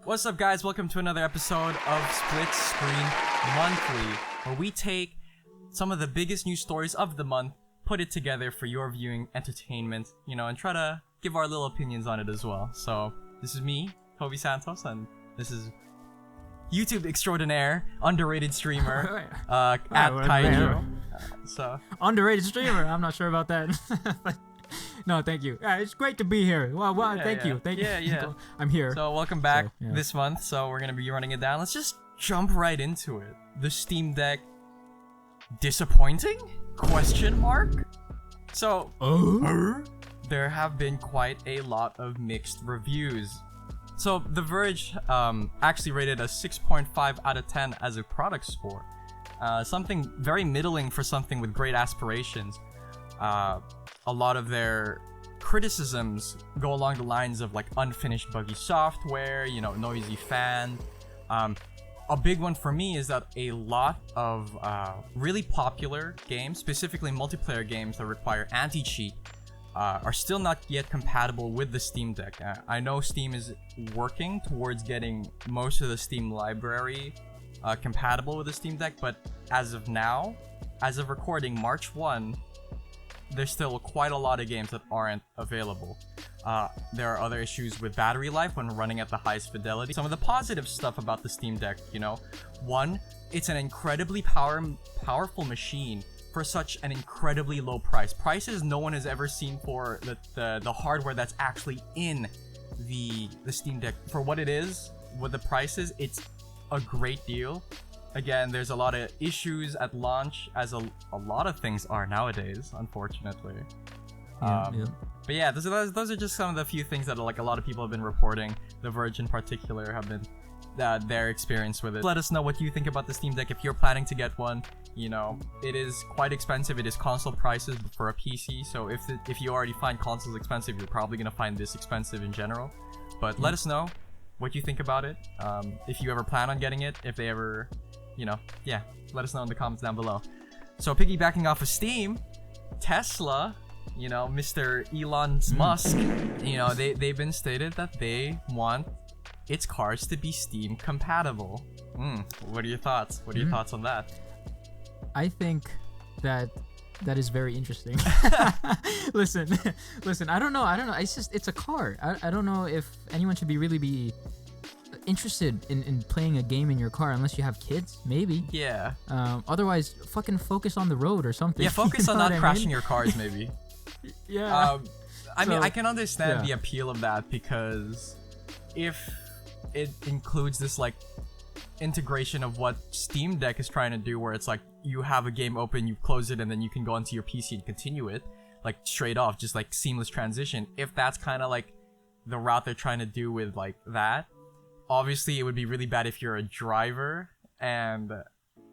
What's up, guys? Welcome to another episode of Screen Monthly, where we take some of the biggest news stories of the month, put it together for your viewing entertainment, and try to give our little opinions on it as well. So, this is me, Toby Santos, and this is YouTube extraordinaire, underrated streamer, at Kaiju. Underrated streamer. I'm not sure about that. But no, thank you. It's great to be here. Wow, thank you. Yeah. I'm here. So welcome back this month. So we're gonna be running it down. Let's just jump right into it. The Steam Deck disappointing? Question mark? So there have been quite a lot of mixed reviews. So The Verge actually rated a 6.5 out of 10 as a product score. Something very middling for something with great aspirations. A lot of their criticisms go along the lines of like unfinished buggy software, noisy fan. A big one for me is that a lot of really popular games, specifically multiplayer games that require anti-cheat, are still not yet compatible with the Steam Deck. I know Steam is working towards getting most of the Steam library compatible with the Steam Deck, but as of now, as of recording March 1, there's still quite a lot of games that aren't available. There are other issues with battery life when running at the highest fidelity. Some of the positive stuff about the Steam Deck, one, it's an incredibly powerful machine for such an incredibly low price. Prices no one has ever seen for the hardware that's actually in the Steam Deck. For what it is, with the prices, it's a great deal. Again, there's a lot of issues at launch, as a lot of things are nowadays, unfortunately. But yeah, those are just some of the few things that like a lot of people have been reporting. The Verge in particular have been their experience with it. Let us know what you think about the Steam Deck if you're planning to get one. It is quite expensive. It is console prices for a PC, so if you already find consoles expensive, you're probably gonna find this expensive in general. But let us know what you think about it. If you ever plan on getting it, if they ever, let us know in the comments down below. So piggybacking off of Steam, Tesla, Mr. Elon Musk, they've been stated that they want its cars to be Steam compatible. What are your thoughts? What are your thoughts on that? I think that is very interesting. Listen. I don't know. It's a car. I don't know if anyone should really be interested in playing a game in your car unless you have kids, maybe. Yeah. Otherwise, fucking focus on the road or something. Yeah, focus on not crashing your cars, maybe. Yeah. I mean, I can understand the appeal of that, because if it includes this like integration of what Steam Deck is trying to do, where it's like you have a game open, you close it, and then you can go onto your PC and continue it like straight off, just like seamless transition. If that's kind of like the route they're trying to do with like that, obviously it would be really bad if you're a driver and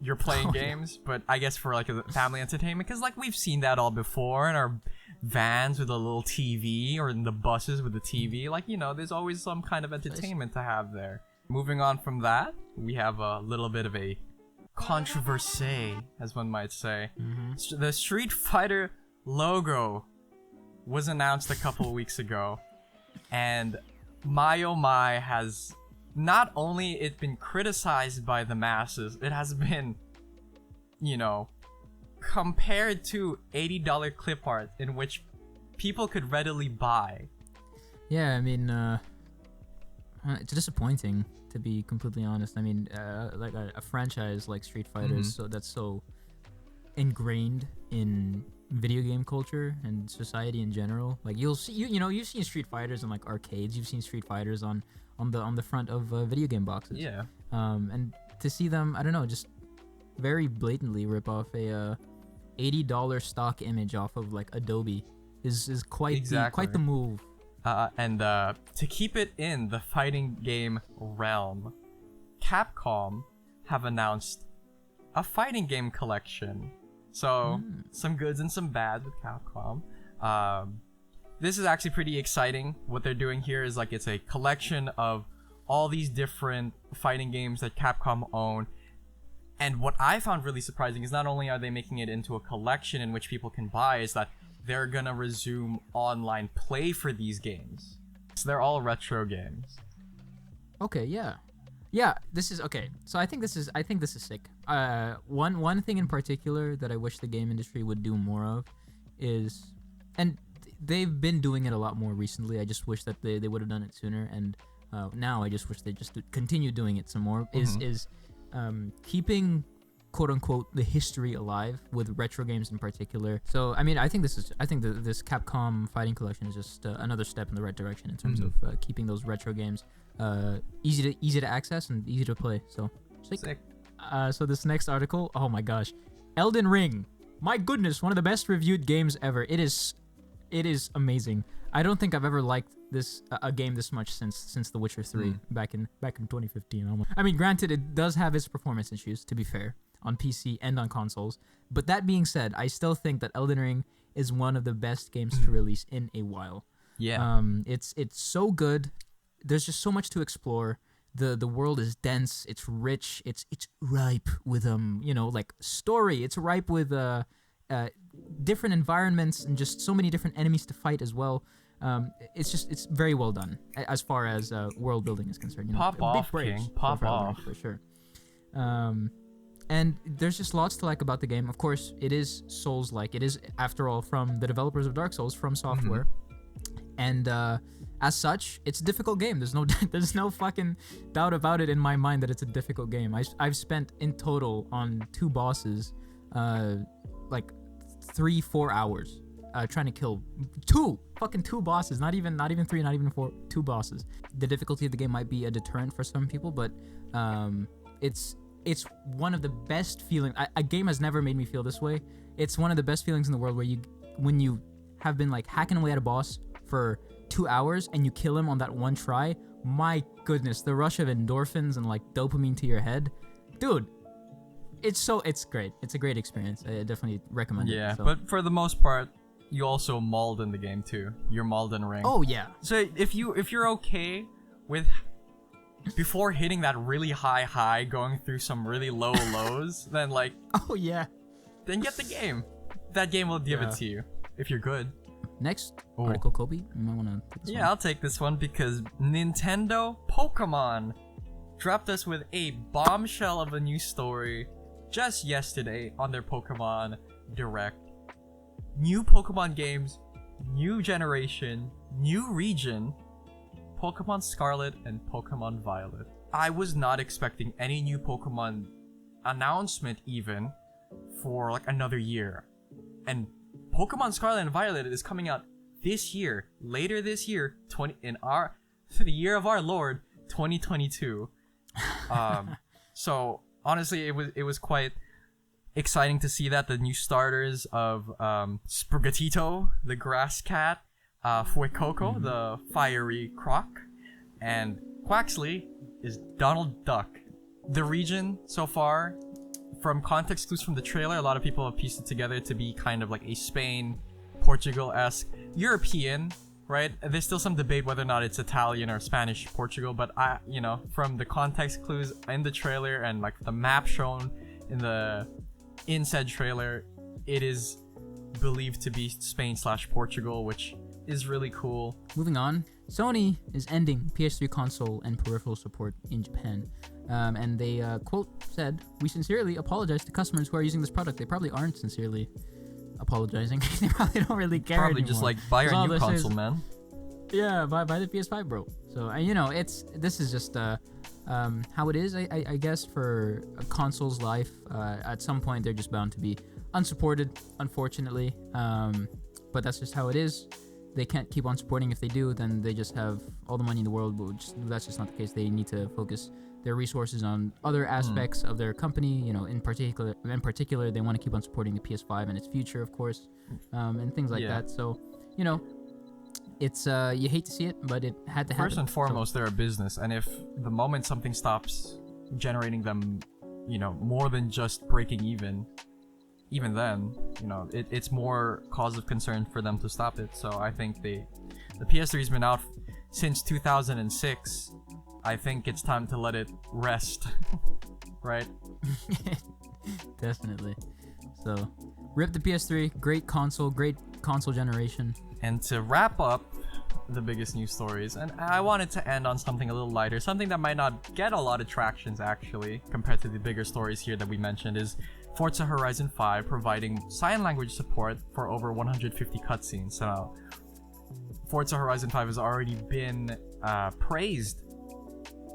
you're playing games. But I guess for like a family entertainment, because like we've seen that all before in our vans with a little TV, or in the buses with the TV, like there's always some kind of entertainment to have there. Moving on from that, we have a little bit of a controversy, as one might say. The Street Fighter logo was announced a couple of weeks ago, and my oh my, has not only it been criticized by the masses, it has been, compared to $80 clip art in which people could readily buy. Yeah, I mean, it's disappointing, to be completely honest. I mean, like a franchise like Street Fighter, so that's so ingrained in video game culture and society in general. Like you'll see, you've seen Street Fighters in like arcades. You've seen Street Fighters on the front of video game boxes. Yeah. And to see them, I don't know, just very blatantly rip off a $80 stock image off of like Adobe is quite the move. And to keep it in the fighting game realm, Capcom have announced a fighting game collection. So some goods and some bad with Capcom. This is actually pretty exciting. What they're doing here is like it's a collection of all these different fighting games that Capcom own. And what I found really surprising is not only are they making it into a collection in which people can buy, is that they're gonna resume online play for these games. So they're all retro games. Okay, yeah. This is okay. So I think this is sick. One thing in particular that I wish the game industry would do more of is, and they've been doing it a lot more recently. I just wish that they would have done it sooner. And now I just wish they just continue doing it some more. Is keeping quote unquote the history alive with retro games in particular. So I mean, I think this Capcom Fighting Collection is just another step in the right direction in terms of keeping those retro games easy to access and easy to play. So sick. So this next article, oh my gosh, Elden Ring. My goodness, one of the best reviewed games ever. It is amazing. I don't think I've ever liked this a game this much since The Witcher 3 back in 2015 almost. I mean, granted, it does have its performance issues, to be fair, on PC and on consoles. But that being said, I still think that Elden Ring is one of the best games to release in a while. Yeah. It's so good. There's just so much to explore. The world is dense. It's rich. It's ripe with like story. It's ripe with different environments and just so many different enemies to fight as well. It's very well done as far as world building is concerned. Pop off, King. Pop off for sure. And there's just lots to like about the game. Of course, it is Souls-like. It is, after all, from the developers of Dark Souls, From Software. And as such, it's a difficult game. There's no fucking doubt about it in my mind that it's a difficult game. I've spent in total on 2 bosses, like 3-4 hours, trying to kill 2 bosses. Not even 3, not even 4. 2 bosses. The difficulty of the game might be a deterrent for some people, but it's one of the best feelings. A game has never made me feel this way. It's one of the best feelings in the world when you have been like hacking away at a boss for 2 hours and you kill him on that one try. My goodness, the rush of endorphins and like dopamine to your head, dude. It's great. It's a great experience. I definitely recommend it. Yeah, so. but for the most part, you also mauled in the game too. You're mauled in Ring. Oh yeah. So if you're okay with before hitting that really high going through some really low lows, then like oh yeah, then get the game. That game will give it to you if you're good. Next article, Kobe. You might want to take this one. I'll take this one because Nintendo Pokemon dropped us with a bombshell of a new story just yesterday on their Pokemon Direct. New Pokemon games, new generation, new region, Pokemon Scarlet and Pokemon Violet. I was not expecting any new Pokemon announcement even for like another year. And Pokemon Scarlet and Violet is coming out this year, later this year, the year of our Lord, 2022. So honestly, it was quite exciting to see that the new starters of Sprigatito, the grass cat, Fuecoco, the fiery croc, and Quaxley is Donald Duck. The region so far, from context clues from the trailer, a lot of people have pieced it together to be kind of like a Spain, Portugal-esque, European, right? There's still some debate whether or not it's Italian or Spanish Portugal, but from the context clues in the trailer and like the map shown in said trailer, it is believed to be Spain/Portugal, which is really cool. Moving on, Sony is ending PS3 console and peripheral support in Japan. And they, quote, said, "We sincerely apologize to customers who are using this product." They probably aren't sincerely apologizing. They probably don't really care Probably anymore. just like, buy your new console, man. Yeah, buy the PS5, bro. So, this is just how it is, I guess, for a console's life. At some point, they're just bound to be unsupported, unfortunately. But that's just how it is. They can't keep on supporting. If they do, then they just have all the money in the world, but that's just not the case. They need to focus their resources on other aspects of their company. In particular, they want to keep on supporting the PS5 and its future, of course, and things like that. So, it's you hate to see it, but it had to happen. First and foremost, they're a business, and if the moment something stops generating them, more than just breaking even then, it's more cause of concern for them to stop it. So I think the PS3's been out since 2006. I think it's time to let it rest, right? Definitely. So, rip the PS3. Great console, great console generation. And to wrap up the biggest news stories, and I wanted to end on something a little lighter, something that might not get a lot of tractions actually compared to the bigger stories here that we mentioned, is Forza Horizon 5 providing sign language support for over 150 cutscenes. So Forza Horizon 5 has already been praised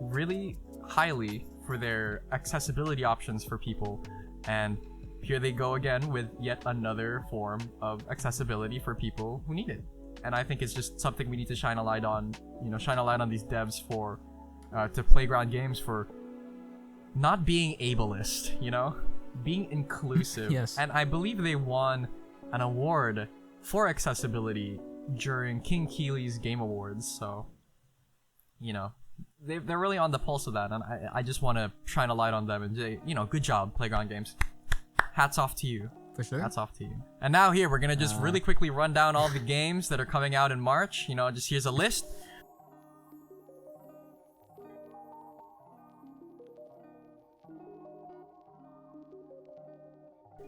really highly for their accessibility options for people, and here they go again with yet another form of accessibility for people who need it. And I think it's just something we need to shine a light on, shine a light on these devs for, to Playground Games for not being ableist, being inclusive. Yes. And I believe they won an award for accessibility during King Keeley's Game Awards, so, they're really on the pulse of that, and I just want to shine a light on them and say, good job, Playground Games. Hats off to you. For sure. Hats off to you. And now here, we're gonna just really quickly run down all the games that are coming out in March. Just here's a list.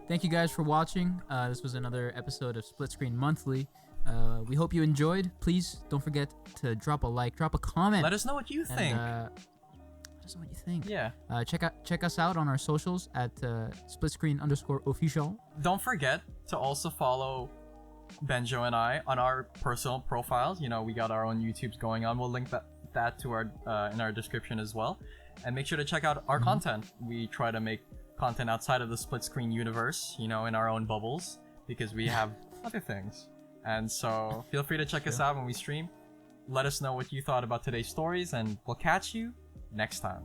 Thank you guys for watching. This was another episode of Split Screen Monthly. We hope you enjoyed. Please don't forget to drop a like, drop a comment. Let us know what you think. Let us know what you think. Yeah. Check us out on our socials at splitscreen_official. Don't forget to also follow Benjo and I on our personal profiles. We got our own YouTubes going on. We'll link that to our in our description as well. And make sure to check out our content. We try to make content outside of the split screen universe, in our own bubbles, because we have other things. And so feel free to check us out when we stream. Let us know what you thought about today's stories, and we'll catch you next time.